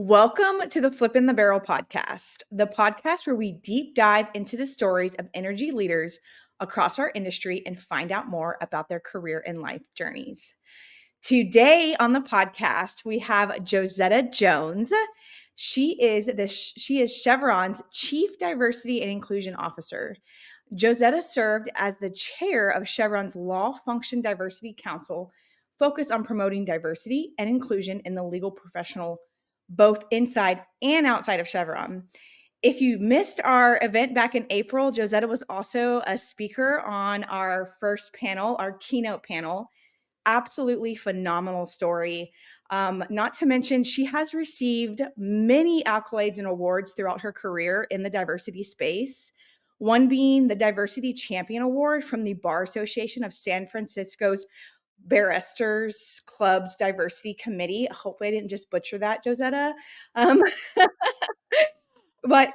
Welcome to the Flip in the Barrel podcast, the podcast where we deep dive into the stories of energy leaders across our industry and find out more about their career and life journeys. Today on the podcast, we have Josetta Jones. She is Chevron's Chief Diversity and Inclusion Officer. Josetta served as the chair of Chevron's Law Function Diversity Council, focused on promoting diversity and inclusion in the legal professional, both inside and outside of Chevron. If you missed our event back in April, Josetta was also a speaker on our first panel, our keynote panel. Absolutely phenomenal story. Not to mention, she has received many accolades and awards throughout her career in the diversity space. One being the Diversity Champion Award from the Bar Association of San Francisco's Barristers Club's Diversity Committee. Hopefully, I didn't just butcher that, Josetta. Um, but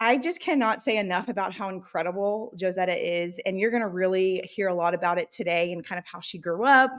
I just cannot say enough about how incredible Josetta is. And you're going to really hear a lot about it today and kind of how she grew up,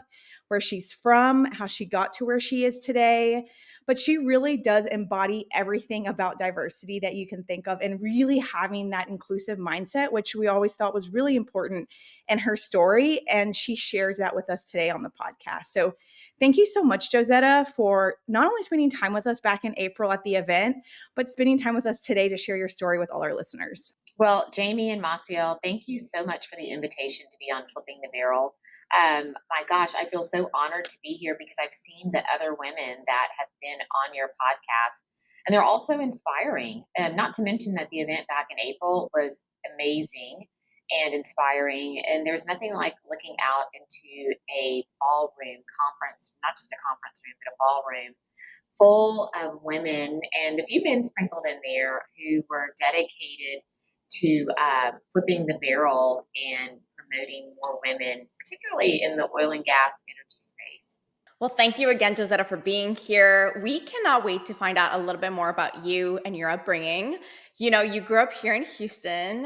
where she's from, how she got to where she is today. But she really does embody everything about diversity that you can think of and really having that inclusive mindset, which we always thought was really important in her story. And she shares that with us today on the podcast. So thank you so much, Josetta, for not only spending time with us back in April at the event, but spending time with us today to share your story with all our listeners. Well, Jamie and Massiel, thank you so much for the invitation to be on Flipping the Barrel. My gosh, I feel so honored to be here because I've seen the other women that have been on your podcast, and they're also inspiring. And not to mention that the event back in April was amazing and inspiring. And there's nothing like looking out into a ballroom conference, not just a conference room, but a ballroom full of women and a few men sprinkled in there who were dedicated to flipping the barrel and promoting more women, particularly in the oil and gas energy space. Well, thank you again, Josetta, for being here. We cannot wait to find out a little bit more about you and your upbringing. You know, you grew up here in Houston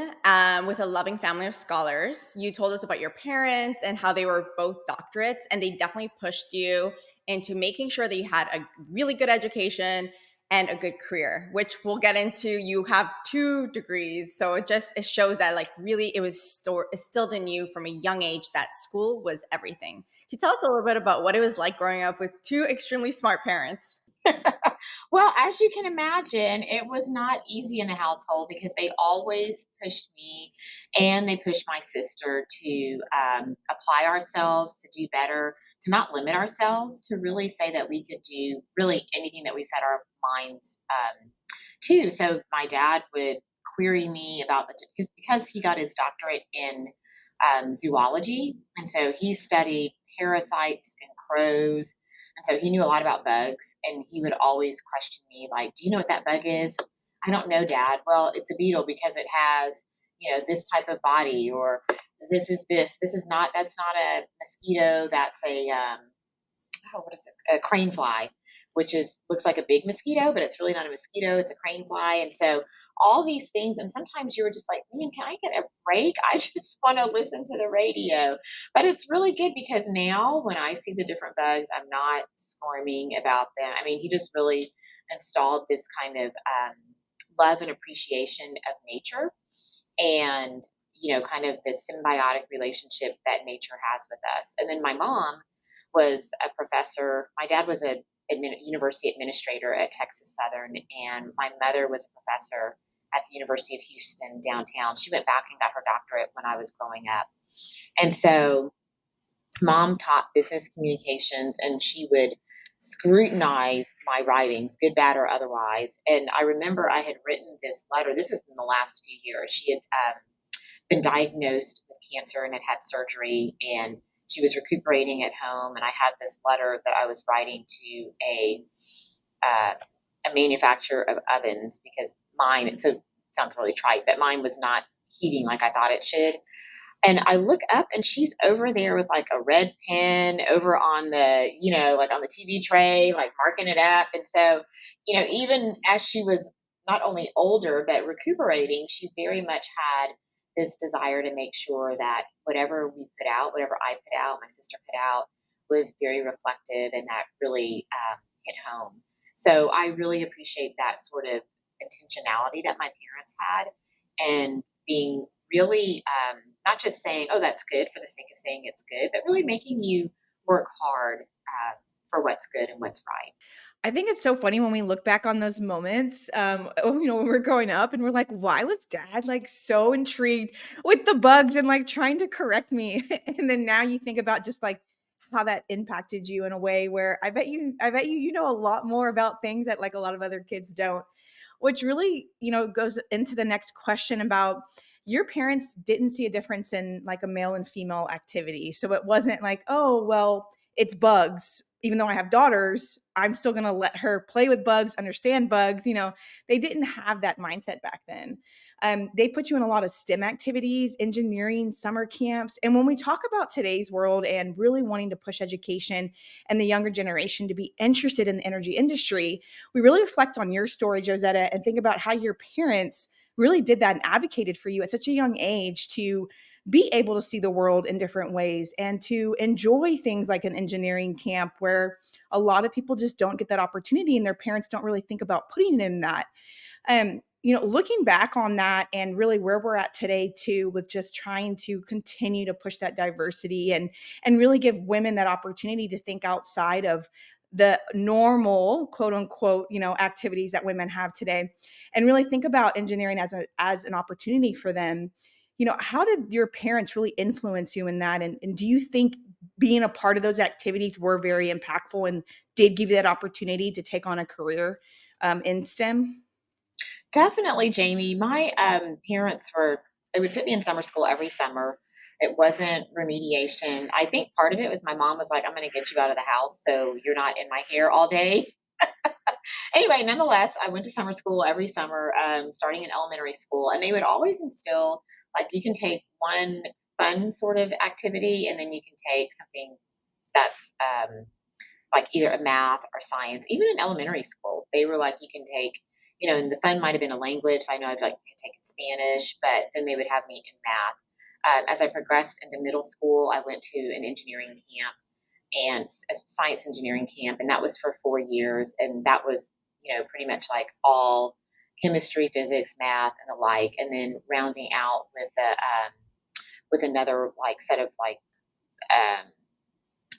with a loving family of scholars. You told us about your parents and how they were both doctorates, and they definitely pushed you into making sure that you had a really good education and a good career, which we'll get into. You have 2 degrees, so it shows that like really it was instilled in you from a young age that school was everything. Can you tell us a little bit about what it was like growing up with 2 extremely smart parents? Well, as you can imagine, it was not easy in the household because they always pushed me and they pushed my sister to apply ourselves, to do better, to not limit ourselves, to really say that we could do really anything that we set our minds to. So my dad would query me about because he got his doctorate in zoology, and so he studied parasites and crows, and so he knew a lot about bugs, and he would always question me, like, do you know what that bug is? I don't know, Dad. Well, it's a beetle because it has, this type of body, or this is this. This is not, that's not a mosquito. That's what is it? A crane fly, which looks like a big mosquito, but it's really not a mosquito. It's a crane fly. And so all these things, and sometimes you were just like, man, can I get a break? I just want to listen to the radio. But it's really good because now when I see the different bugs, I'm not squirming about them. I mean, he just really installed this kind of love and appreciation of nature, and kind of this symbiotic relationship that nature has with us. And then my mom was a professor. My dad was a university administrator at Texas Southern, and my mother was a professor at the University of Houston downtown. She went back and got her doctorate when I was growing up. And so mom taught business communications, and she would scrutinize my writings, good, bad, or otherwise. And I remember I had written this letter. This is in the last few years. She had been diagnosed with cancer and had had surgery, and she was recuperating at home. And I had this letter that I was writing to a manufacturer of ovens, because mine, so it sounds really trite, but mine was not heating like I thought it should. And I look up and she's over there with like a red pen over on the, like on the TV tray, like marking it up. And so, even as she was not only older, but recuperating, she very much had this desire to make sure that whatever we put out, whatever I put out, my sister put out, was very reflective, and that really hit home. So I really appreciate that sort of intentionality that my parents had, and being really not just saying, oh, that's good for the sake of saying it's good, but really making you work hard for what's good and what's right. I think it's so funny when we look back on those moments, when we're growing up and we're like, why was dad like so intrigued with the bugs and like trying to correct me? And then now you think about just like how that impacted you in a way where I bet you know a lot more about things that like a lot of other kids don't, which really, goes into the next question about your parents didn't see a difference in like a male and female activity. So it wasn't like, oh, well, it's bugs. Even though I have daughters, I'm still going to let her play with bugs, understand bugs. They didn't have that mindset back then. They put you in a lot of STEM activities, engineering, summer camps. And when we talk about today's world and really wanting to push education and the younger generation to be interested in the energy industry, we really reflect on your story, Josetta, and think about how your parents really did that and advocated for you at such a young age to be able to see the world in different ways and to enjoy things like an engineering camp where a lot of people just don't get that opportunity and their parents don't really think about putting in that. Looking back on that and really where we're at today too, with just trying to continue to push that diversity and really give women that opportunity to think outside of the normal quote unquote, activities that women have today, and really think about engineering as an opportunity for them. How did your parents really influence you in that? And do you think being a part of those activities were very impactful and did give you that opportunity to take on a career in STEM? Definitely, Jamie. My parents they would put me in summer school every summer. It wasn't remediation. I think part of it was my mom was like, I'm going to get you out of the house so you're not in my hair all day. Anyway, nonetheless, I went to summer school every summer, starting in elementary school, and they would always instill like you can take one fun sort of activity, and then you can take something that's like either a math or science. Even in elementary school, they were like, you can take, and the fun might have been a language. I know I've like taken Spanish, but then they would have me in math. As I progressed into middle school, I went to an engineering camp and a science engineering camp, and that was for 4 years, and that was pretty much like all chemistry, physics, math, and the like, and then rounding out with another like set of like um,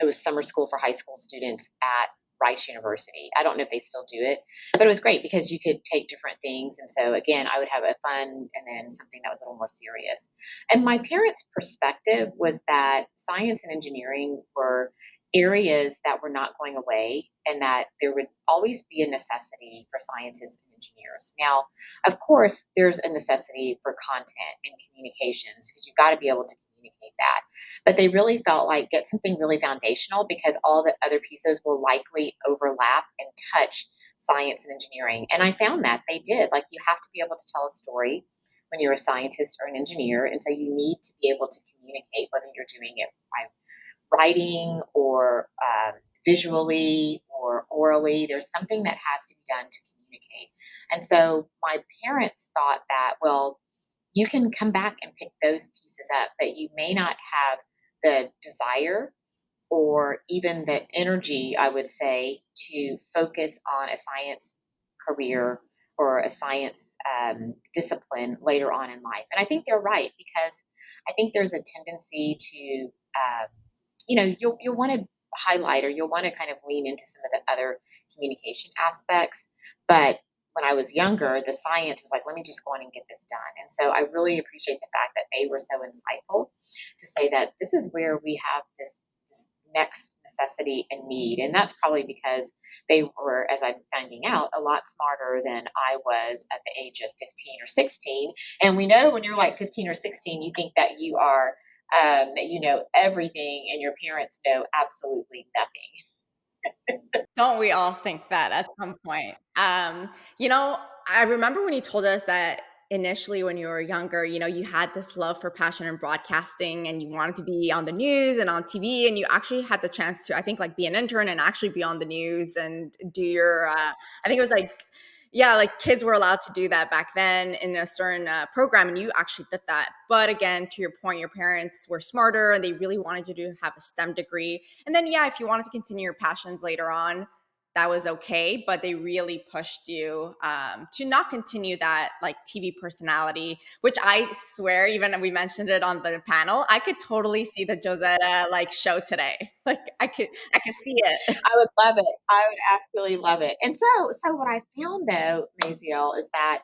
it was summer school for high school students at Rice University. I don't know if they still do it, but it was great because you could take different things. And so again, I would have a fun and then something that was a little more serious. And my parents' perspective was that science and engineering were areas that were not going away and that there would always be a necessity for scientists and engineers. Now, of course, there's a necessity for content and communications because you've got to be able to communicate that, but they really felt like get something really foundational because all the other pieces will likely overlap and touch science and engineering. And I found that they did. Like you have to be able to tell a story when you're a scientist or an engineer. And so you need to be able to communicate whether you're doing it by writing or visually or orally. There's something that has to be done to communicate. And so my parents thought that, well, you can come back and pick those pieces up, but you may not have the desire or even the energy, I would say, to focus on a science career or a science discipline later on in life. And I think they're right because I think there's a tendency to, you'll want to highlight or you'll want to kind of lean into some of the other communication aspects. But when I was younger, the science was like, let me just go on and get this done. And so I really appreciate the fact that they were so insightful to say that this is where we have this next necessity and need. And that's probably because they were, as I'm finding out, a lot smarter than I was at the age of 15 or 16. And we know when you're like 15 or 16, you think that you are, that you know everything and your parents know absolutely nothing. Don't we all think that at some point? I remember when you told us that initially when you were younger, you had this love for passion in broadcasting and you wanted to be on the news and on TV, and you actually had the chance to, I think, like be an intern and actually be on the news and do your, I think it was like, yeah, like kids were allowed to do that back then in a certain program, and you actually did that. But again, to your point, your parents were smarter and they really wanted you to have a STEM degree. And then, yeah, if you wanted to continue your passions later on, that was okay, but they really pushed you to not continue that like TV personality, which I swear, even we mentioned it on the panel, I could totally see the Josetta like show today. Like I could see it. I would love it. I would absolutely love it. And so what I found though, Maziel, is that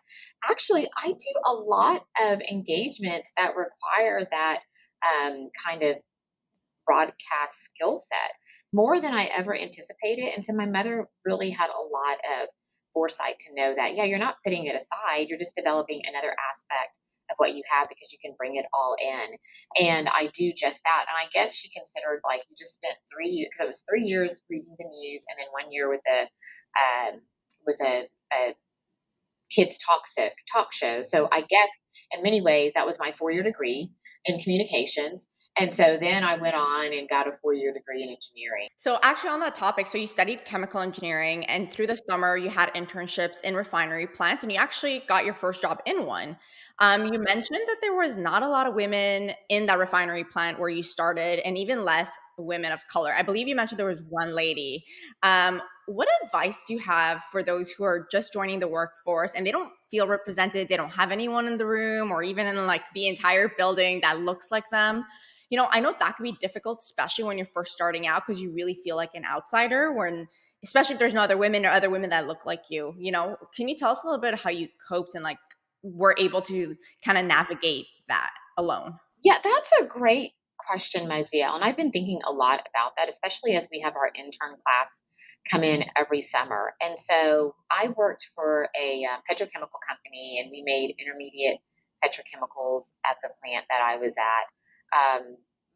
actually I do a lot of engagements that require that kind of broadcast skill set more than I ever anticipated. And so my mother really had a lot of foresight to know that, yeah, you're not putting it aside, you're just developing another aspect of what you have because you can bring it all in. And I do just that. And I guess she considered like you just spent 3 years, because it was 3 years reading the news and then 1 year with a kids talk show. So I guess in many ways that was my 4 year degree in communications. And so then I went on and got a 4 year degree in engineering. So, actually, on that topic, so you studied chemical engineering, and through the summer, you had internships in refinery plants, and you actually got your first job in one. You mentioned that there was not a lot of women in that refinery plant where you started, and even less women of color. I believe you mentioned there was one lady. What advice do you have for those who are just joining the workforce and they don't feel represented? They don't have anyone in the room or even in like the entire building that looks like them. I know that can be difficult, especially when you're first starting out, because you really feel like an outsider when, especially if there's no other women or other women that look like you. Can you tell us a little bit how you coped and like were able to kind of navigate that alone? Yeah, that's a great question, Maziel. And I've been thinking a lot about that, especially as we have our intern class come in every summer. And so I worked for a petrochemical company and we made intermediate petrochemicals at the plant that I was at.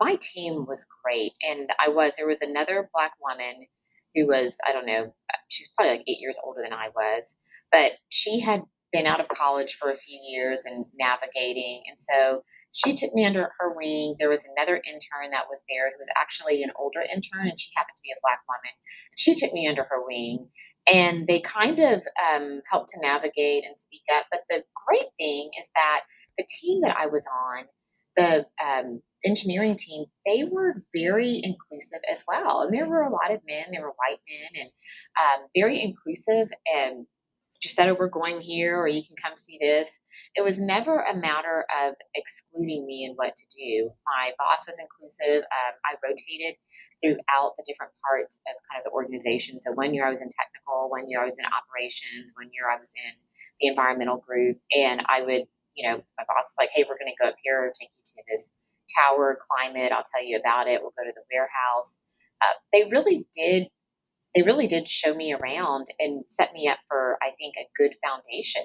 My team was great. And there was another Black woman who was, I don't know, she's probably like 8 years older than I was, but she had been out of college for a few years and navigating. And so she took me under her wing. There was another intern that was there who was actually an older intern, and she happened to be a Black woman. She took me under her wing, and they kind of helped to navigate and speak up. But the great thing is that the team that I was on, the engineering team, they were very inclusive as well. And there were a lot of men, there were white men, and very inclusive. And Josetta, we're going here, or you can come see this. It was never a matter of excluding me and what to do. My boss was inclusive. I rotated throughout the different parts of kind of the organization. So 1 year I was in technical, 1 year I was in operations, 1 year I was in the environmental group. And I would, my boss was like, hey, we're going to go up here, take you to this tower, climb it. I'll tell you about it. We'll go to the warehouse. They really did show me around and set me up for, I think, a good foundation.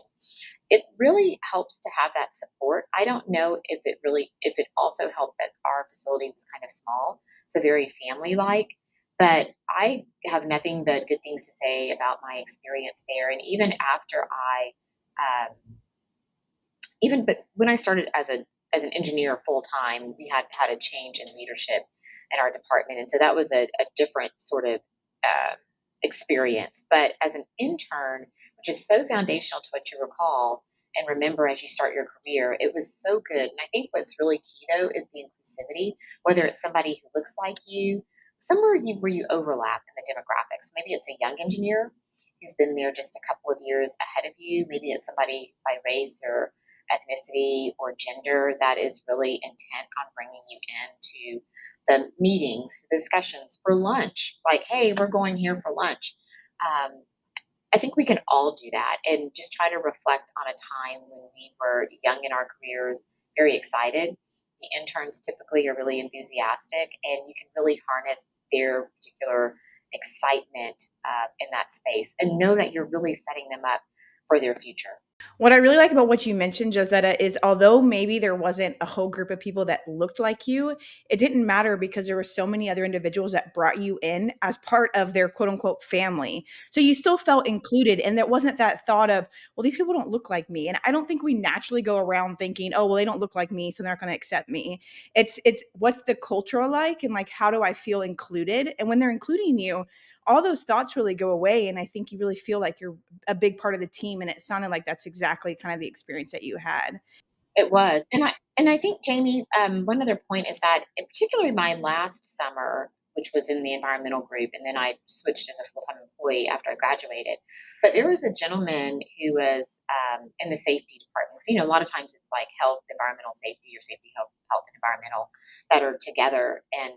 It really helps to have that support. I don't know if it also helped that our facility was kind of small, so very family like. But I have nothing but good things to say about my experience there. And even after but when I started as an engineer full time, we had a change in leadership in our department, and so that was a different sort of experience. But as an intern, which is so foundational to what you recall and remember as you start your career, it was so good. And I think what's really key though is the inclusivity, whether it's somebody who looks like you, where you overlap in the demographics. Maybe it's a young engineer who's been there just a couple of years ahead of you. Maybe it's somebody by race or ethnicity or gender that is really intent on bringing you into the meetings, discussions for lunch, like, hey, we're going here for lunch. I think we can all do that and just try to reflect on a time when we were young in our careers, very excited. The interns typically are really enthusiastic, and you can really harness their particular excitement in that space and know that you're really setting them up for their future. What I really like about what you mentioned, Josetta, is although maybe there wasn't a whole group of people that looked like you, it didn't matter because there were so many other individuals that brought you in as part of their quote unquote family. So you still felt included. And there wasn't that thought of, well, these people don't look like me. And I don't think we naturally go around thinking, oh, well, they don't look like me, so they're not going to accept me. It's what's the culture like, and like, how do I feel included? And when they're including you, all those thoughts really go away. And I think you really feel like you're a big part of the team. And it sounded like that's exactly kind of the experience that you had. It was, and I think, Jamie, one other point is that, particularly my last summer which was in the environmental group, and then I switched as a full-time employee after I graduated. But there was a gentleman who was in the safety department. So, a lot of times it's like health, environmental safety, or safety, health, and environmental that are together and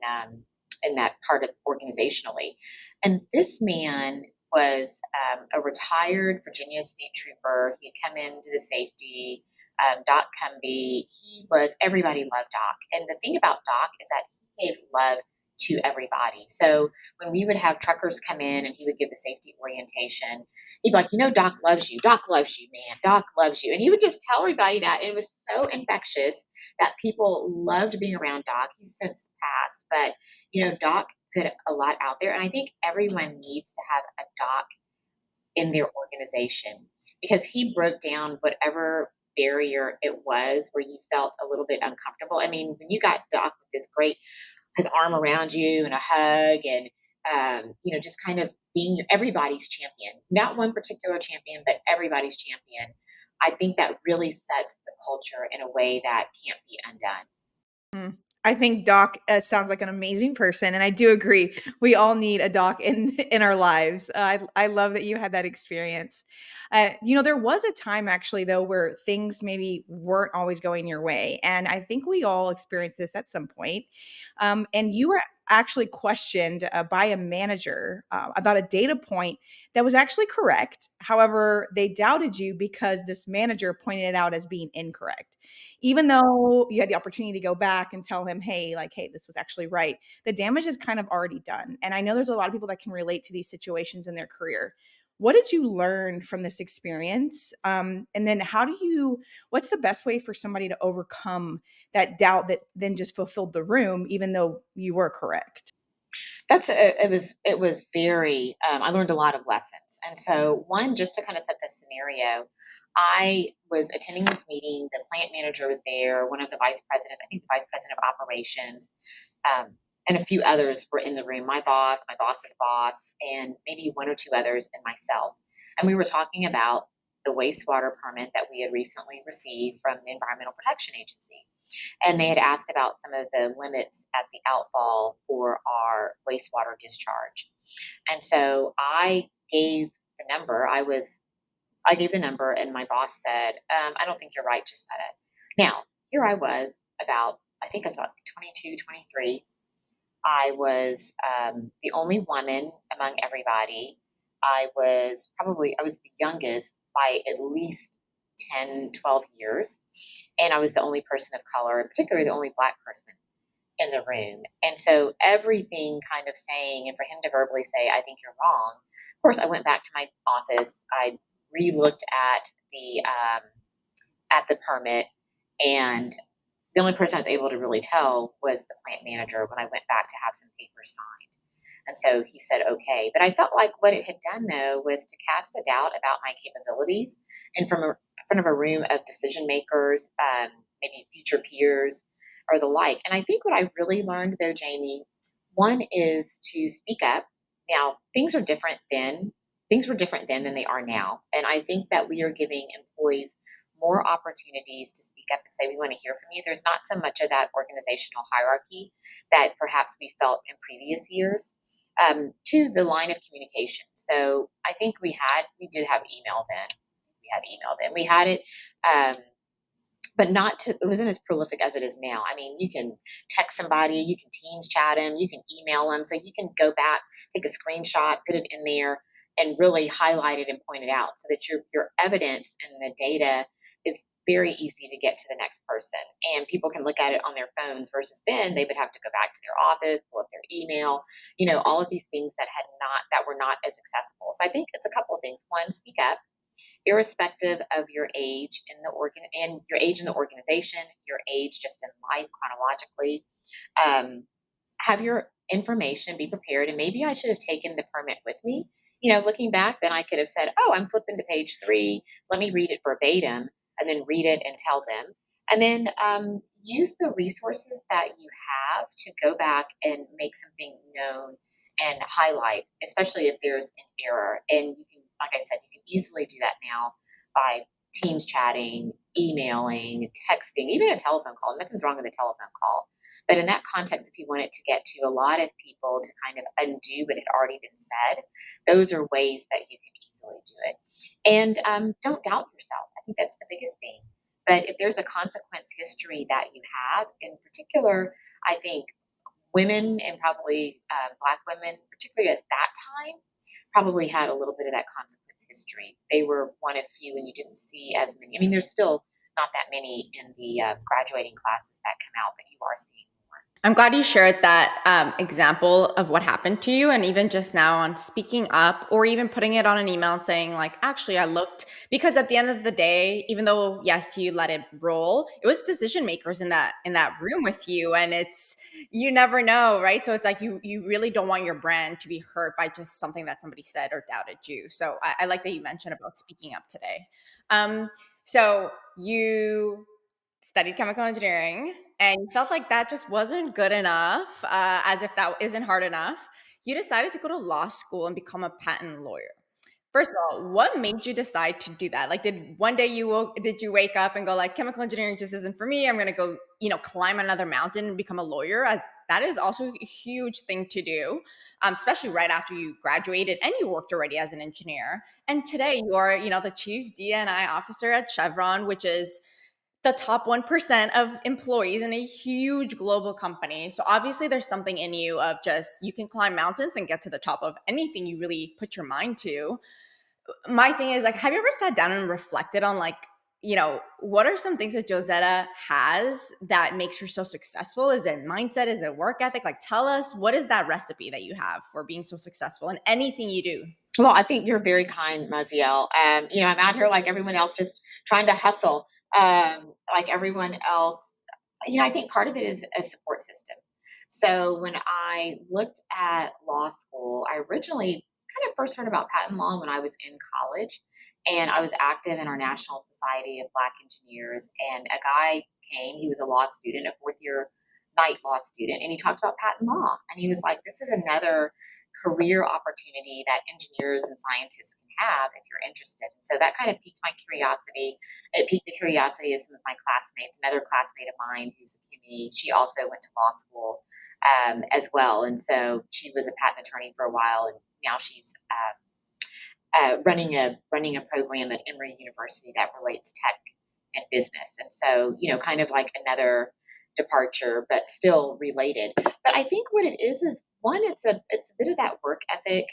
in that part of organizationally. And this man was a retired Virginia State Trooper. He had come into the safety. Doc Cumbie, everybody loved Doc. And the thing about Doc is that he gave love to everybody. So when we would have truckers come in and he would give the safety orientation, he'd be like, Doc loves you. Doc loves you, man. Doc loves you. And he would just tell everybody that. And it was so infectious that people loved being around Doc. He's since passed, but Doc put a lot out there. And I think everyone needs to have a Doc in their organization because he broke down whatever barrier it was where you felt a little bit uncomfortable. I mean, when you got Doc with his arm around you and a hug and, just kind of being everybody's champion, not one particular champion, but everybody's champion. I think that really sets the culture in a way that can't be undone. I think Doc sounds like an amazing person, and I do agree. We all need a Doc in our lives. I love that you had that experience. There was a time actually though where things maybe weren't always going your way, and I think we all experienced this at some point. And you were actually questioned by a manager about a data point that was actually correct. However, they doubted you because this manager pointed it out as being incorrect. Even though you had the opportunity to go back and tell him, hey, this was actually right, the damage is kind of already done. And I know there's a lot of people that can relate to these situations in their career. What did you learn from this experience? And then what's the best way for somebody to overcome that doubt that then just fulfilled the room, even though you were correct? It was very, I learned a lot of lessons. And so one, just to kind of set the scenario, I was attending this meeting. The plant manager was there. One of the vice presidents, I think the vice president of operations, and a few others were in the room. My boss's boss, and maybe one or two others, and myself. And we were talking about the wastewater permit that we had recently received from the Environmental Protection Agency. And they had asked about some of the limits at the outfall for our wastewater discharge. And so I gave the number. I gave the number, and my boss said, I don't think you're right, Josetta. Now, here I was I think I was about 22, 23. I was the only woman among everybody. I was the youngest by at least 10, 12 years. And I was the only person of color, and particularly the only Black person in the room. And so everything kind of saying, and for him to verbally say, I think you're wrong. Of course, I went back to my office. I re-looked at the permit, and the only person I was able to really tell was the plant manager when I went back to have some papers signed. And so he said, okay. But I felt like what it had done, though, was to cast a doubt about my capabilities in front of a room of decision makers, maybe future peers or the like. And I think what I really learned, though, Jamie, one is to speak up. Now, things were different then than they are now. And I think that we are giving employees more opportunities to speak up and say, we want to hear from you. There's not so much of that organizational hierarchy that perhaps we felt in previous years, to the line of communication. So I think we did have email then. We had it, but it wasn't as prolific as it is now. I mean, you can text somebody, you can Teams chat them, you can email them. So you can go back, take a screenshot, put it in there, and really highlight it and point it out so that your evidence and the data is very easy to get to the next person, and people can look at it on their phones versus then they would have to go back to their office, pull up their email, all of these things that were not as accessible. So I think it's a couple of things. One, speak up, irrespective of your age in your age in the organization, your age just in life chronologically. Have your information, be prepared, and maybe I should have taken the permit with me. Looking back, then I could have said, oh, I'm flipping to page 3. Let me read it verbatim, and then read it and tell them. And then use the resources that you have to go back and make something known and highlight, especially if there's an error. And you can, like I said, you can easily do that now by Teams chatting, emailing, texting, even a telephone call. Nothing's wrong with a telephone call. But in that context, if you wanted to get to a lot of people to kind of undo what had already been said, those are ways that you can easily do it. And don't doubt yourself. I think that's the biggest thing. But if there's a consequence history that you have, in particular, I think women and probably Black women, particularly at that time, probably had a little bit of that consequence history. They were one of few, and you didn't see as many. I mean, there's still not that many in the graduating classes that come out, but you are seeing more. I'm glad you shared that example of what happened to you. And even just now on speaking up or even putting it on an email and saying like, actually, I looked, because at the end of the day, even though, yes, you let it roll, it was decision makers in that room with you. And it's, you never know, right? So it's like, you really don't want your brand to be hurt by just something that somebody said or doubted you. So I like that you mentioned about speaking up today. So you studied chemical engineering and you felt like that just wasn't good enough, as if that isn't hard enough, you decided to go to law school and become a patent lawyer. First of all, what made you decide to do that? Like, did one day did you wake up and go like, chemical engineering just isn't for me. I'm going to go, climb another mountain and become a lawyer, as that is also a huge thing to do, especially right after you graduated and you worked already as an engineer. And today you are, the chief D&I officer at Chevron, which is the top 1% of employees in a huge global company. So obviously there's something in you of just, you can climb mountains and get to the top of anything you really put your mind to. My thing is like, have you ever sat down and reflected on like, what are some things that Josetta has that makes her so successful? Is it mindset? Is it work ethic? Like, tell us, what is that recipe that you have for being so successful in anything you do? Well, I think you're very kind, Maziel. I'm out here like everyone else, just trying to hustle, like everyone else. I think part of it is a support system. So when I looked at law school, I originally kind of first heard about patent law when I was in college, and I was active in our National Society of Black Engineers. And a guy came; he was a law student, a fourth year night law student, and he talked about patent law, and he was like, "This is another career opportunity that engineers and scientists can have if you're interested." And so that kind of piqued my curiosity. It piqued the curiosity of some of my classmates. Another classmate of mine who's a CUNY, she also went to law school as well. And so she was a patent attorney for a while, and now she's running a program at Emory University that relates tech and business. And so, kind of like another departure, but still related. But I think what it is one, it's a bit of that work ethic.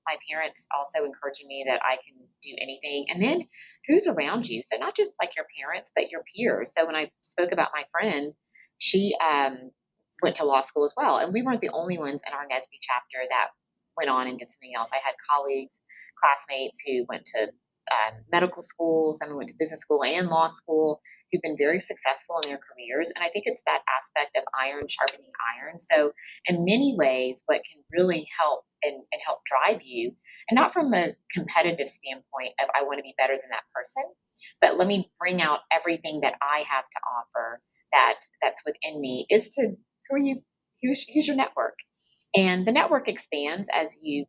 My parents also encouraging me that I can do anything, and then who's around you. So not just like your parents, but your peers. So when I spoke about my friend, she went to law school as well, and we weren't the only ones in our NSBE chapter that went on and did something else. I had colleagues, classmates who went to medical school, some went to business school and law school, who've been very successful in their careers. And I think it's that aspect of iron sharpening iron. So in many ways, what can really help and help drive you, and not from a competitive standpoint of I want to be better than that person, but let me bring out everything that I have to offer that's within me, is to who's your network. And the network expands as you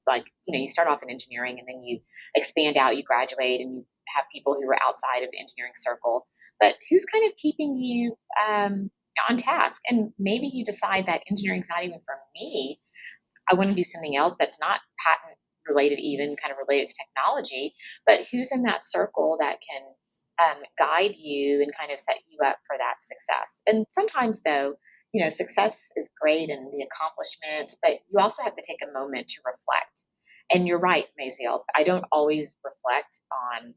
you start off in engineering and then you expand out, you graduate, and you have people who are outside of the engineering circle. But who's kind of keeping you on task? And maybe you decide that engineering's not even for me. I want to do something else that's not patent related, even kind of related to technology. But who's in that circle that can guide you and kind of set you up for that success? And sometimes, though, success is great and the accomplishments, but you also have to take a moment to reflect. And you're right, Maziel, I don't always reflect on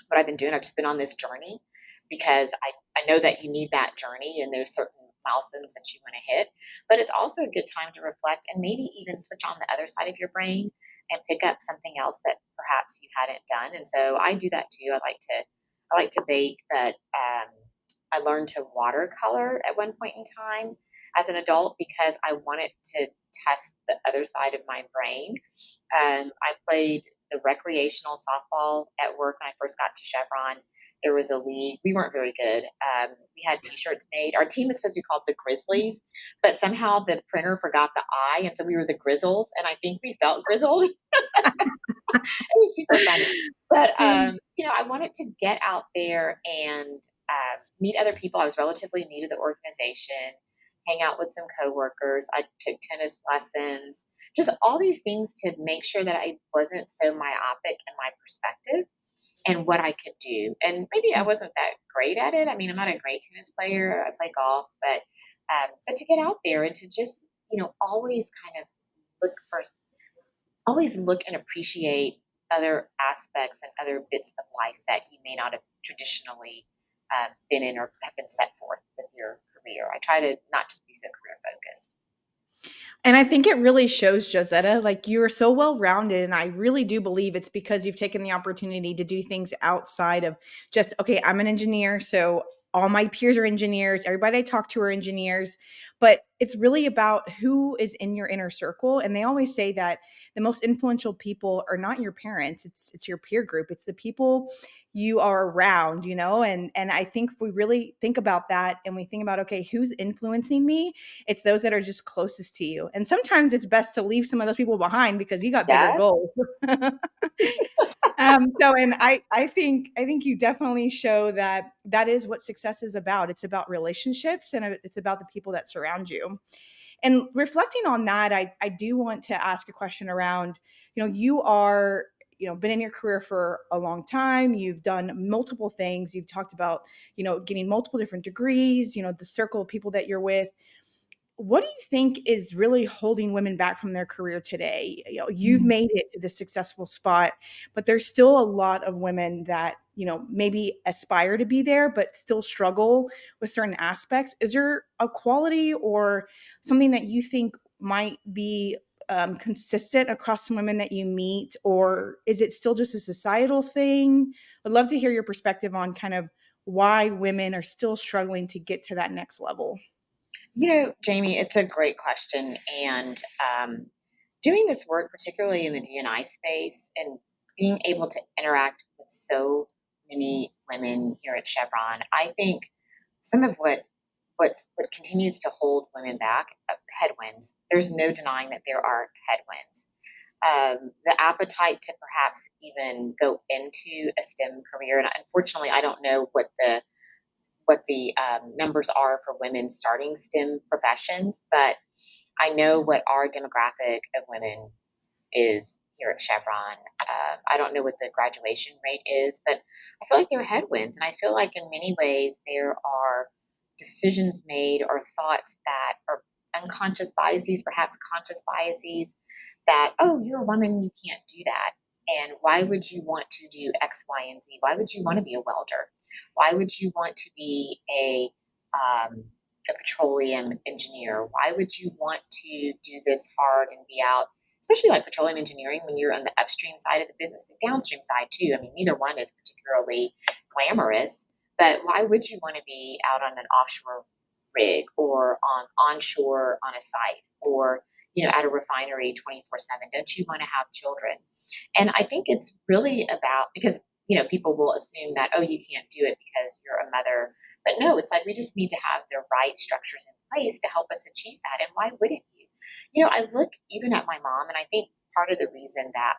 what I've been doing. I've just been on this journey because I know that you need that journey and there's certain milestones that you want to hit. But it's also a good time to reflect and maybe even switch on the other side of your brain and pick up something else that perhaps you hadn't done. And so I do that too. I like to bake, but I learned to watercolor at one point in time as an adult because I wanted to test the other side of my brain. I played the recreational softball at work when I first got to Chevron. There was a league. We weren't very good. We had T-shirts made. Our team was supposed to be called the Grizzlies, but somehow the printer forgot the I, and so we were the Grizzles, and I think we felt grizzled. It was super funny. But, I wanted to get out there and meet other people. I was relatively new to the organization hang out with some coworkers. I took tennis lessons, just all these things to make sure that I wasn't so myopic in my perspective and what I could do. And maybe I wasn't that great at it. I mean, I'm not a great tennis player. I play golf, but to get out there and to just, always kind of look for, always look and appreciate other aspects and other bits of life that you may not have traditionally been in or have been set forth with your career. I try to not just be so career focused. And I think it really shows, Josetta, like you are so well rounded. And I really do believe it's because you've taken the opportunity to do things outside of just, okay, I'm an engineer. So all my peers are engineers. Everybody I talk to are engineers. But it's really about who is in your inner circle. And they always say that the most influential people are not your parents, it's your peer group. It's the people you are around, and I think if we really think about that and we think about, okay, who's influencing me, it's those that are just closest to you. And sometimes it's best to leave some of those people behind because you got bigger Yes. goals. And I think you definitely show that that is what success is about. It's about relationships and it's about the people that surround you. And reflecting on that, I do want to ask a question around, you are, been in your career for a long time. You've done multiple things. You've talked about, getting multiple different degrees, the circle of people that you're with. What do you think is really holding women back from their career today? You've made it to this successful spot, but there's still a lot of women that, maybe aspire to be there, but still struggle with certain aspects. Is there a quality or something that you think might be consistent across some women that you meet, or is it still just a societal thing? I'd love to hear your perspective on kind of why women are still struggling to get to that next level. Jamie, it's a great question. And doing this work, particularly in the D&I space, and being able to interact with so many women here at Chevron, I think some of what continues to hold women back, headwinds. There's no denying that there are headwinds. The appetite to perhaps even go into a STEM career, and unfortunately, I don't know what the numbers are for women starting STEM professions, but I know what our demographic of women is here at Chevron. I don't know what the graduation rate is, but I feel like there are headwinds. And I feel like in many ways there are decisions made or thoughts that are unconscious biases, perhaps conscious biases, that, oh, you're a woman, you can't do that. And why would you want to do X, Y, and Z? Why would you want to be a welder? Why would you want to be a petroleum engineer? Why would you want to do this hard and be out, especially like petroleum engineering, when you're on the upstream side of the business, the downstream side too? I mean, neither one is particularly glamorous, but why would you want to be out on an offshore rig or onshore on a site or at a refinery 24/7? Don't you want to have children? And I think it's really about, because people will assume that, oh, you can't do it because you're a mother, but no, it's like we just need to have the right structures in place to help us achieve that. And why wouldn't you? I look even at my mom, and I think part of the reason that,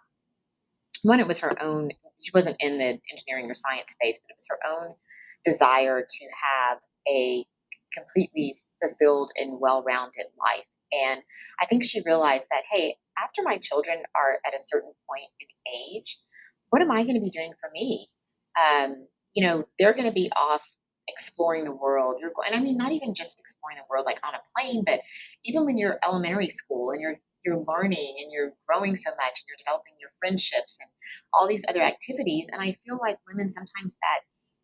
one, it was her own, she wasn't in the engineering or science space, but it was her own desire to have a completely fulfilled and well-rounded life. And I think she realized that, hey, after my children are at a certain point in age, what am I going to be doing for me? They're going to be off exploring the world. And I mean, not even just exploring the world like on a plane, but even when you're elementary school and you're learning and you're growing so much and you're developing your friendships and all these other activities. And I feel like women sometimes that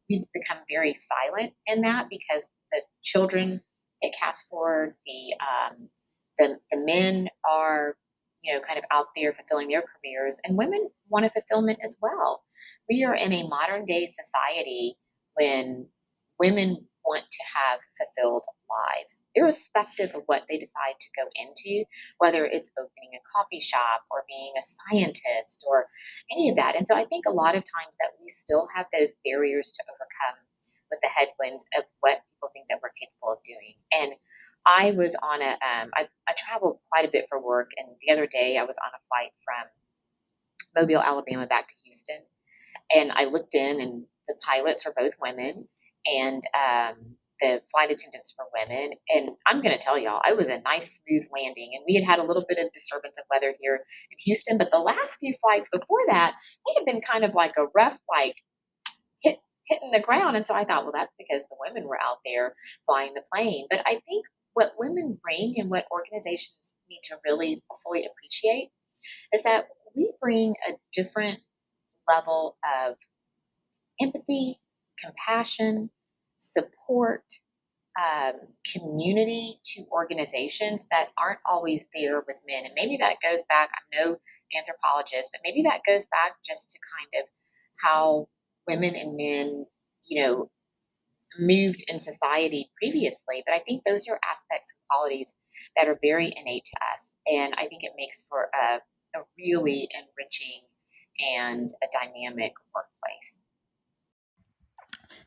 we become very silent in that because the children get cast forward, the men are kind of out there fulfilling their careers, and women want a fulfillment as well. We are in a modern day society when women want to have fulfilled lives, irrespective of what they decide to go into, whether it's opening a coffee shop or being a scientist or any of that. And so I think a lot of times that we still have those barriers to overcome with the headwinds of what people think that we're capable of doing. And I was on I traveled quite a bit for work, and the other day I was on a flight from Mobile, Alabama back to Houston, and I looked in, and the pilots are both women, and the flight attendants for women. And I'm going to tell y'all, it was a nice, smooth landing. And we had a little bit of disturbance of weather here in Houston. But the last few flights before that, they had been kind of like a rough, like hitting the ground. And so I thought, well, that's because the women were out there flying the plane. But I think what women bring and what organizations need to really fully appreciate is that we bring a different level of empathy, compassion, support, um, community to organizations that aren't always there with men. And maybe that goes back, I'm no anthropologist, but maybe that goes back just to kind of how women and men, moved in society previously. But I think those are aspects and qualities that are very innate to us. And I think it makes for a really enriching and a dynamic workplace.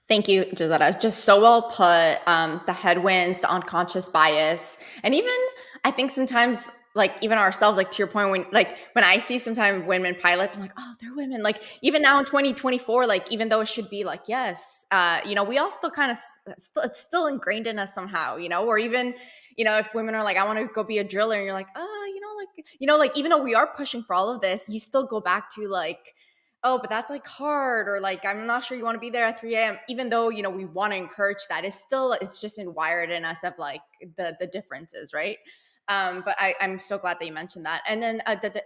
Thank you, Josetta. Just so well put. The headwinds, the unconscious bias, and even I think sometimes, like even ourselves, like to your point, when I see sometimes women pilots, I'm like, oh, they're women. Like even now in 2024, like even though it should be like yes, we all still kind of it's still ingrained in us somehow, or even if women are like, I want to go be a driller, and you're like, oh, like even though we are pushing for all of this, you still go back to like, oh, but that's like hard, or like I'm not sure you want to be there at 3 a.m. Even though we want to encourage that, it's just wired in us of like the differences, right? But I'm so glad that you mentioned that. And then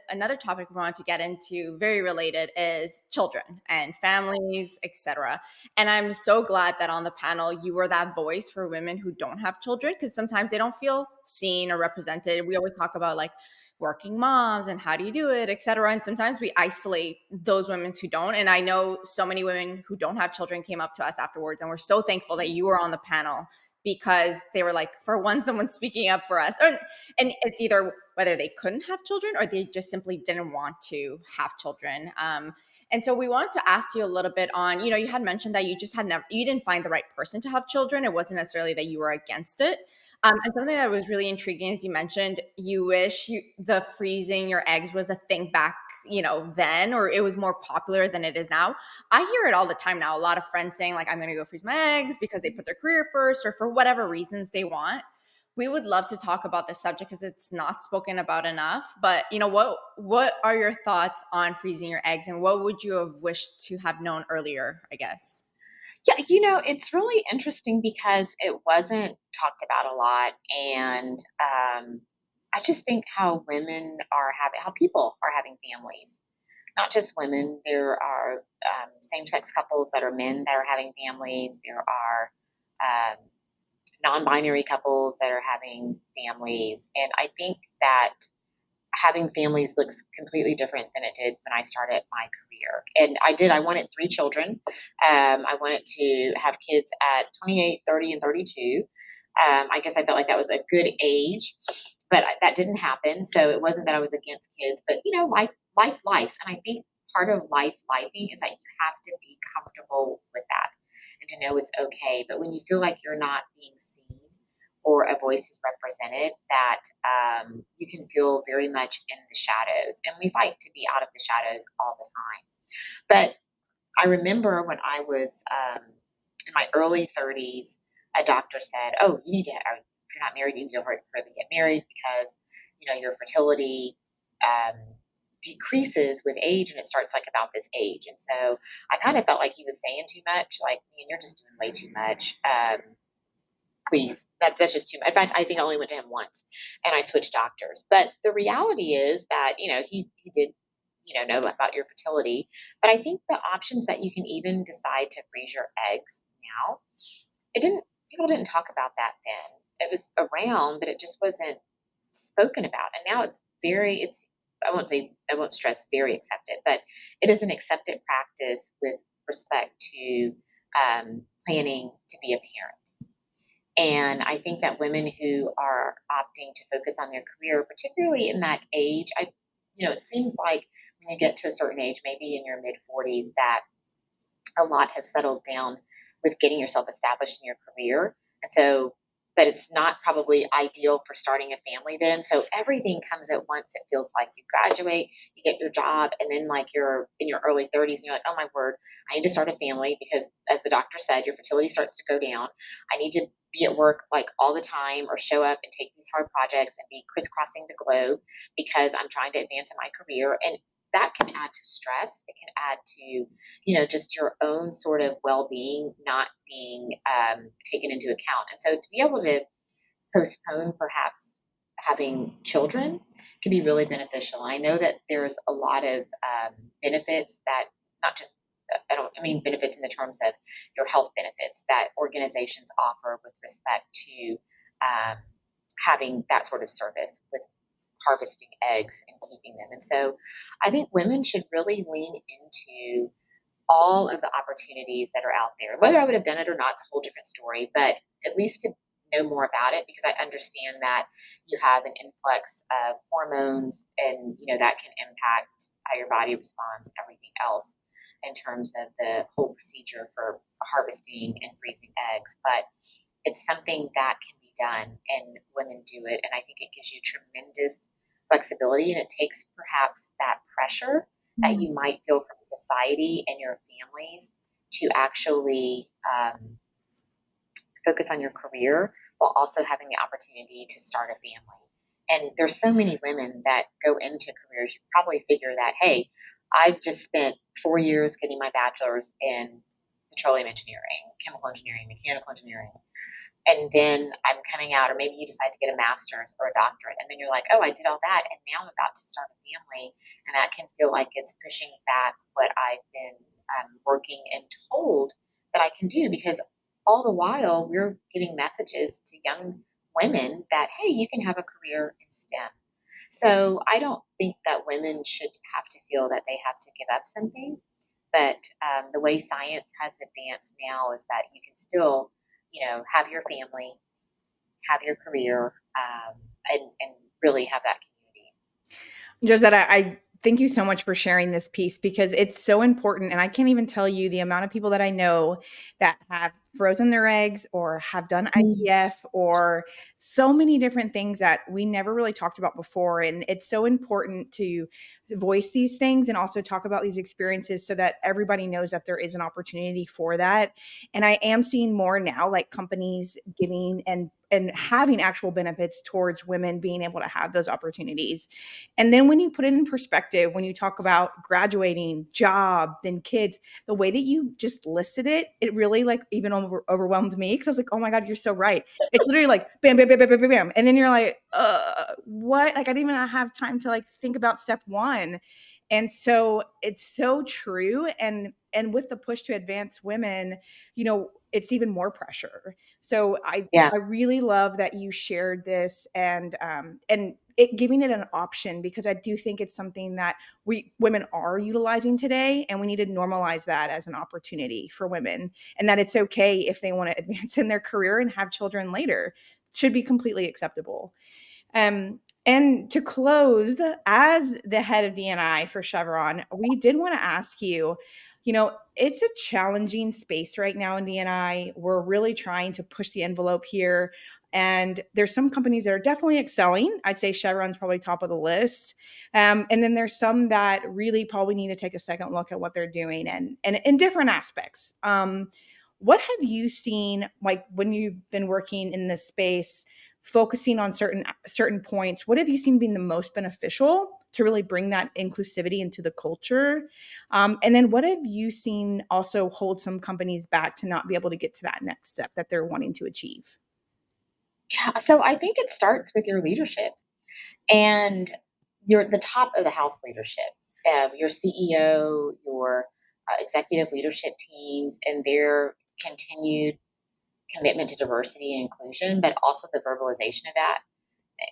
another topic we wanted to get into, very related, is children and families, etc. And I'm so glad that on the panel you were that voice for women who don't have children, because sometimes they don't feel seen or represented. We always talk about like working moms and how do you do it, et cetera. And sometimes we isolate those women who don't. And I know so many women who don't have children came up to us afterwards, and we're so thankful that you were on the panel, because they were like, for once, someone's speaking up for us. And it's either whether they couldn't have children or they just simply didn't want to have children. And so we wanted to ask you a little bit on, you had mentioned that you just you didn't find the right person to have children. It wasn't necessarily that you were against it. And something that was really intriguing is you mentioned you wish the freezing your eggs was a thing back, then, or it was more popular than it is now. I hear it all the time now. A lot of friends saying like, I'm going to go freeze my eggs because they put their career first or for whatever reasons they want. We would love to talk about this subject because it's not spoken about enough. But what are your thoughts on freezing your eggs, and what would you have wished to have known earlier, I guess? Yeah, it's really interesting because it wasn't talked about a lot. And I just think how how people are having families. Not just women, there are same sex couples that are men that are having families. There are non binary couples that are having families. And I think that having families looks completely different than it did when I started my career. And I wanted 3 children. I wanted to have kids at 28, 30, and 32. I guess I felt like that was a good age, but that didn't happen. So it wasn't that I was against kids, but life lives. And I think part of life lifing is that you have to be comfortable with that and to know it's okay. But when you feel like you're not being seen or a voice is represented, that you can feel very much in the shadows. And we fight to be out of the shadows all the time. But I remember when I was in my early 30s, a doctor said, oh, if you're not married, you need to hurry to get married because, your fertility decreases with age, and it starts like about this age. And so I kind of felt like he was saying too much, like, man, you're just doing way too much. Please, that's just too much. In fact, I think I only went to him once, and I switched doctors. But the reality is that he did know about your fertility. But I think the options that you can even decide to freeze your eggs now, people didn't talk about that then. It was around, but it just wasn't spoken about. And now I won't stress very accepted, but it is an accepted practice with respect to planning to be a parent. And I think that women who are opting to focus on their career, particularly in that age, it seems like when you get to a certain age, maybe in your mid 40s, that a lot has settled down with getting yourself established in your career. And so but it's not probably ideal for starting a family then. So everything comes at once. It feels like you graduate, you get your job, and then like you're in your early 30s and you're like, oh my word, I need to start a family because, as the doctor said, your fertility starts to go down. I need to be at work like all the time or show up and take these hard projects and be crisscrossing the globe because I'm trying to advance in my career. And that can add to stress. It can add to, just your own sort of well-being not being taken into account. And so to be able to postpone perhaps having children can be really beneficial. I know that there's a lot of benefits that, not just, I mean benefits in the terms of your health benefits that organizations offer with respect to having that sort of service with harvesting eggs and keeping them. And so I think women should really lean into all of the opportunities that are out there. Whether I would have done it or not, it's a whole different story, but at least to know more about it, because I understand that you have an influx of hormones and, that can impact how your body responds and everything else in terms of the whole procedure for harvesting and freezing eggs. But it's something that can be done and women do it. And I think it gives you tremendous flexibility, and it takes perhaps that pressure that you might feel from society and your families to actually focus on your career while also having the opportunity to start a family. And there's so many women that go into careers. You probably figure that, hey, I've just spent 4 years getting my bachelor's in petroleum engineering, chemical engineering, mechanical engineering. And then I'm coming out, or maybe you decide to get a master's or a doctorate, and then you're like, oh, I did all that, and now I'm about to start a family. And that can feel like it's pushing back what I've been working and told that I can do, because all the while we're giving messages to young women that, hey, you can have a career in STEM. So I don't think that women should have to feel that they have to give up something. But the way science has advanced now is that you can still, have your family, have your career, and really have that community. Josetta, I thank you so much for sharing this piece, because it's so important. And I can't even tell you the amount of people that I know that have frozen their eggs or have done IVF or so many different things that we never really talked about before. And it's so important to voice these things and also talk about these experiences so that everybody knows that there is an opportunity for that. And I am seeing more now, like companies giving and having actual benefits towards women being able to have those opportunities. And then when you put it in perspective, when you talk about graduating, job, then kids, the way that you just listed it, it really like even overwhelmed me, because I was like, oh my God, you're so right. It's literally like bam, bam, bam, bam, bam, bam, bam. And then you're like, what? Like I didn't even have time to like think about step one. And so it's so true. And with the push to advance women, it's even more pressure. So I Yes. really love that you shared this and it giving it an option, because I do think it's something that women are utilizing today, and we need to normalize that as an opportunity for women, and that it's okay if they want to advance in their career and have children later. Should be completely acceptable. And to close, as the head of D&I for Chevron, we did want to ask you, it's a challenging space right now in D&I. We're really trying to push the envelope here. And there's some companies that are definitely excelling. I'd say Chevron's probably top of the list. And then there's some that really probably need to take a second look at what they're doing and in different aspects. What have you seen, like when you've been working in this space, focusing on certain points? What have you seen being the most beneficial to really bring that inclusivity into the culture? And then what have you seen also hold some companies back to not be able to get to that next step that they're wanting to achieve? Yeah. So I think it starts with your leadership and the top of the house leadership, your CEO, your executive leadership teams, and their continued commitment to diversity and inclusion, but also the verbalization of that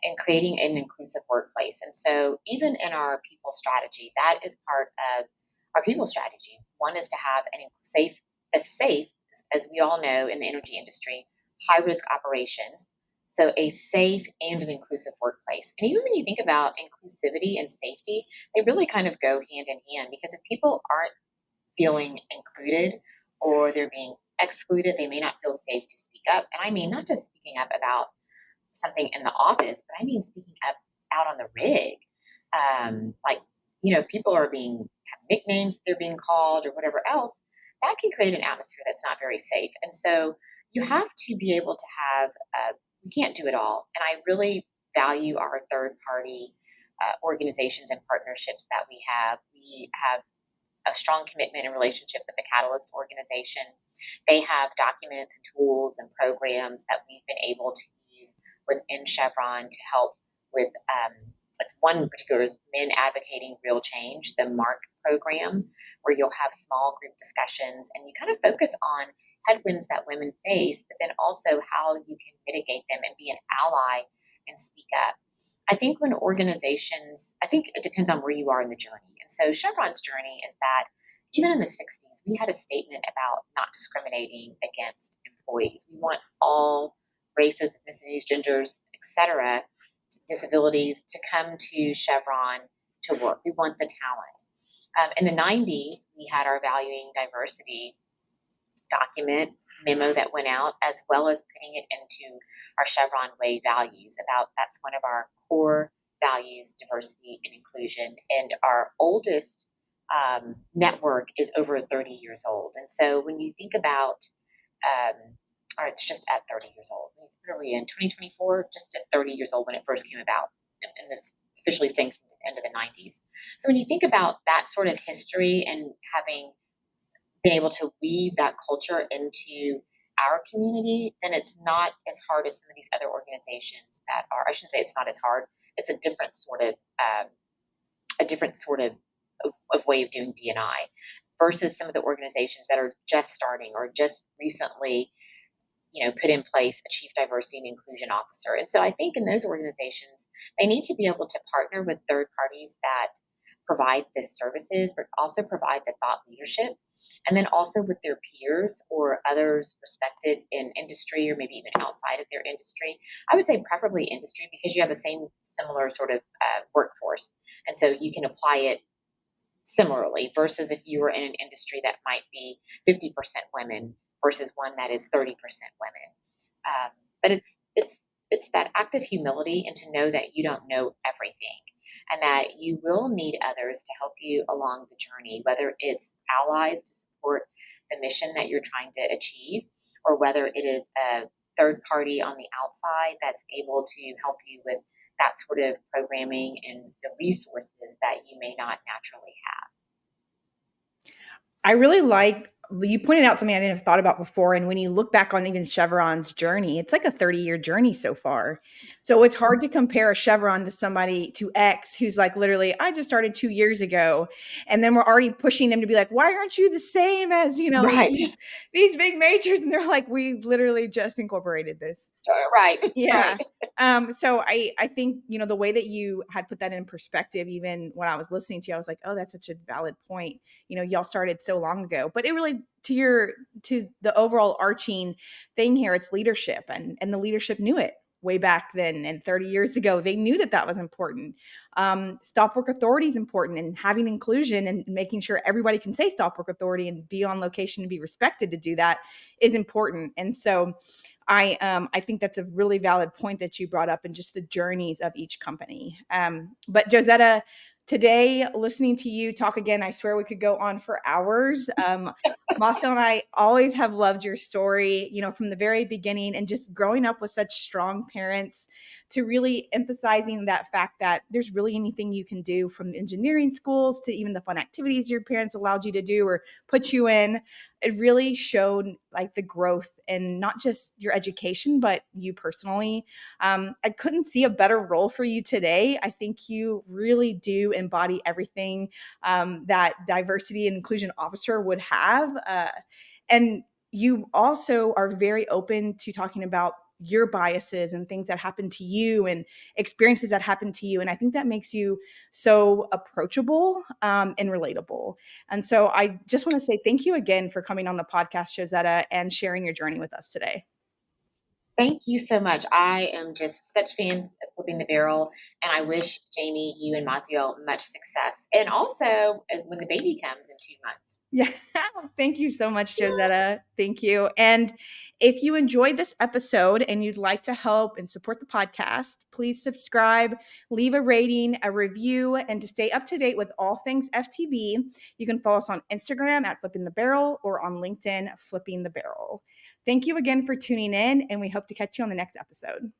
and creating an inclusive workplace. And so even in our people strategy, that is part of our people strategy. One is to have a safe, as we all know in the energy industry, high risk operations. So a safe and an inclusive workplace. And even when you think about inclusivity and safety, they really kind of go hand in hand, because if people aren't feeling included or they're being excluded. They may not feel safe to speak up. And I mean, not just speaking up about something in the office, but I mean speaking up out on the rig. Like, if people are have nicknames they're being called or whatever else, that can create an atmosphere that's not very safe. And so you have to be able to have, we can't do it all. And I really value our third party organizations and partnerships that we have. We have a strong commitment and relationship with the Catalyst organization. They have documents and tools and programs that we've been able to use within Chevron to help with one particular is Men Advocating Real Change, the MARC program, where you'll have small group discussions and you kind of focus on headwinds that women face, but then also how you can mitigate them and be an ally and speak up. I think I think it depends on where you are in the journey. And so Chevron's journey is that even in the 60s, we had a statement about not discriminating against employees. We want all races, ethnicities, genders, etc., disabilities to come to Chevron to work. We want the talent. In the 90s, we had our Valuing Diversity document memo that went out, as well as putting it into our Chevron Way values. That's one of our core values, diversity and inclusion. And our oldest network is over 30 years old. And so when you think about, or it's just at 30 years old. What are we in 2024? Just at 30 years old when it first came about, and it's officially saying from the end of the 90s. So when you think about that sort of history and having been able to weave that culture into our community, then it's not as hard as some of these other organizations that are. I shouldn't say it's not as hard. It's a different sort of way of doing D&I versus some of the organizations that are just starting or just recently, put in place a chief diversity and inclusion officer. And so I think in those organizations, they need to be able to partner with third parties that provide this services, but also provide the thought leadership. And then also with their peers or others respected in industry or maybe even outside of their industry. I would say preferably industry because you have the similar sort of workforce. And so you can apply it similarly versus if you were in an industry that might be 50% women versus one that is 30% women. But it's that act of humility and to know that you don't know everything and that you will need others to help you along the journey, whether it's allies to support the mission that you're trying to achieve, or whether it is a third party on the outside that's able to help you with that sort of programming and the resources that you may not naturally have. I really like, you pointed out something I didn't have thought about before. And when you look back on even Chevron's journey, it's like a 30-year journey so far. So it's hard to compare a Chevron to X, who's like, literally, I just started 2 years ago. And then we're already pushing them to be like, why aren't you the same as, Right. these big majors? And they're like, we literally just incorporated this. Right. Yeah. Right. So I think, the way that you had put that in perspective, even when I was listening to you, I was like, oh, that's such a valid point. Y'all started so long ago, but it really, to the overall arching thing here, it's leadership, and the leadership knew it way back then. And 30 years ago, they knew that was important. Stop work authority is important, and having inclusion and making sure everybody can say stop work authority and be on location and be respected to do that is important. And so I think that's a really valid point that you brought up, and just the journeys of each company. But Josetta, today, listening to you talk again, I swear we could go on for hours. Massiel and I always have loved your story, from the very beginning, and just growing up with such strong parents, to really emphasizing that fact that there's really anything you can do, from the engineering schools to even the fun activities your parents allowed you to do or put you in. It really showed like the growth in not just your education, but you personally. I couldn't see a better role for you today. I think you really do embody everything that diversity and inclusion officer would have. And you also are very open to talking about your biases and things that happen to you and experiences that happen to you. And I think that makes you so approachable and relatable. And so I just want to say thank you again for coming on the podcast, Josetta, and sharing your journey with us today. Thank you so much. I am just such fans of Flipping the Barrel, and I wish Jamie, you and Maziel much success. And also when the baby comes in 2 months. Yeah. Thank you so much, Josetta. Thank you. And if you enjoyed this episode and you'd like to help and support the podcast, please subscribe, leave a rating, a review, and to stay up to date with all things FTB, you can follow us on Instagram at Flipping the Barrel or on LinkedIn, Flipping the Barrel. Thank you again for tuning in, and we hope to catch you on the next episode.